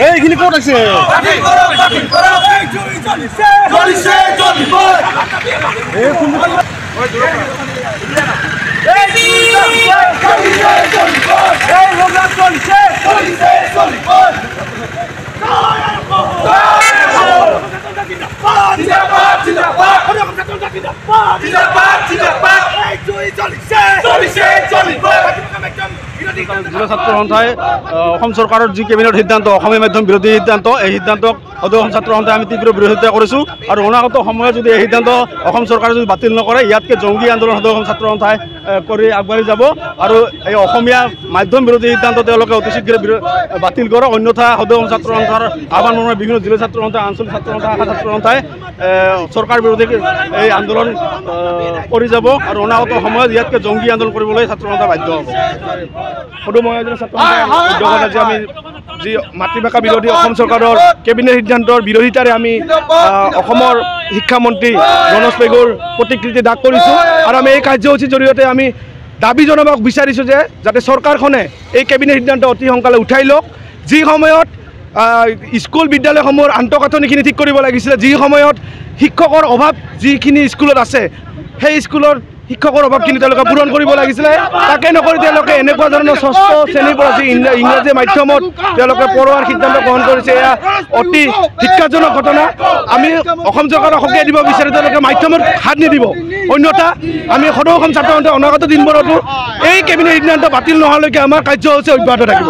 এইখিনি ক'ত আছে? জিলা ছাত্ৰ সন্থাই অসম চৰকাৰৰ যি কেবিনেট সিদ্ধান্ত অসমীয়া মাধ্যম বিৰোধী সিদ্ধান্ত এই সিদ্ধান্তক সদৌ অসম ছাত্ৰ সন্থাই আমি তীব্ৰ বিৰোধিতা কৰিছোঁ আৰু অনাগত সময়ত যদি এই সিদ্ধান্ত অসম চৰকাৰে যদি বাতিল নকৰে ইয়াতকৈ জংগী আন্দোলন সদৌ অসম ছাত্ৰ সন্থাই কৰি আগবাঢ়ি যাব আৰু এই অসমীয়া মাধ্যম বিৰোধী সিদ্ধান্ত তেওঁলোকে অতি শীঘ্ৰে বাতিল কৰক অন্যথা সদৌ অসম ছাত্ৰ সন্থাৰ আহ্বান মৰ্মে বিভিন্ন জিলা ছাত্ৰ সন্থা আঞ্চলিক ছাত্ৰ সন্থা শাখা ছাত্ৰ সন্থাই চৰকাৰ বিৰোধী এই আন্দোলন কৰি যাব আৰু অনাগত সময়ত ইয়াতকৈ জংগী আন্দোলন কৰিবলৈ ছাত্ৰ সন্থা বাধ্য হ'ব। সদৌ মহাজনী ছাত্ৰ সন্থাৰ উদ্যোগত আজি আমি যি মাতৃভাষা বিৰোধী অসম চৰকাৰৰ কেবিনেট সিদ্ধান্তৰ বিৰোধিতাৰে আমি অসমৰ শিক্ষামন্ত্ৰী ৰনোজ পেগুৰ প্ৰতিকৃতি দাগ কৰিছোঁ আৰু আমি এই কাৰ্যসূচীৰ জৰিয়তে আমি দাবী জনাব বিচাৰিছোঁ যে যাতে চৰকাৰখনে এই কেবিনেট সিদ্ধান্ত অতি সোনকালে উঠাই লওক। যি সময়ত স্কুল বিদ্যালয়সমূহৰ আন্তঃগাঁথনিখিনি ঠিক কৰিব লাগিছিলে, যি সময়ত শিক্ষকৰ অভাৱ যিখিনি স্কুলত আছে সেই স্কুলৰ শিক্ষকৰ অভাৱখিনি তেওঁলোকে পূৰণ কৰিব লাগিছিলে, তাকে নকৰি তেওঁলোকে এনেকুৱা ধৰণৰ ষষ্ঠ শ্ৰেণীৰ পৰা যি ইংৰাজী মাধ্যমত তেওঁলোকে পঢ়োৱাৰ সিদ্ধান্ত গ্ৰহণ কৰিছে এয়া অতি ধিক্কাৰজনক ঘটনা। আমি অসম চৰকাৰক সকীয়াই দিব বিচাৰোঁ তেওঁলোকে মাধ্যমত হাত নিদিব, অন্যথা আমি সদৌ অসম ছাত্ৰ সন্থাই অনাগত দিনবোৰতো এই কেবিনেট সিদ্ধান্ত বাতিল নোহোৱালৈকে আমাৰ কাৰ্যসূচী অব্যাহত থাকিব।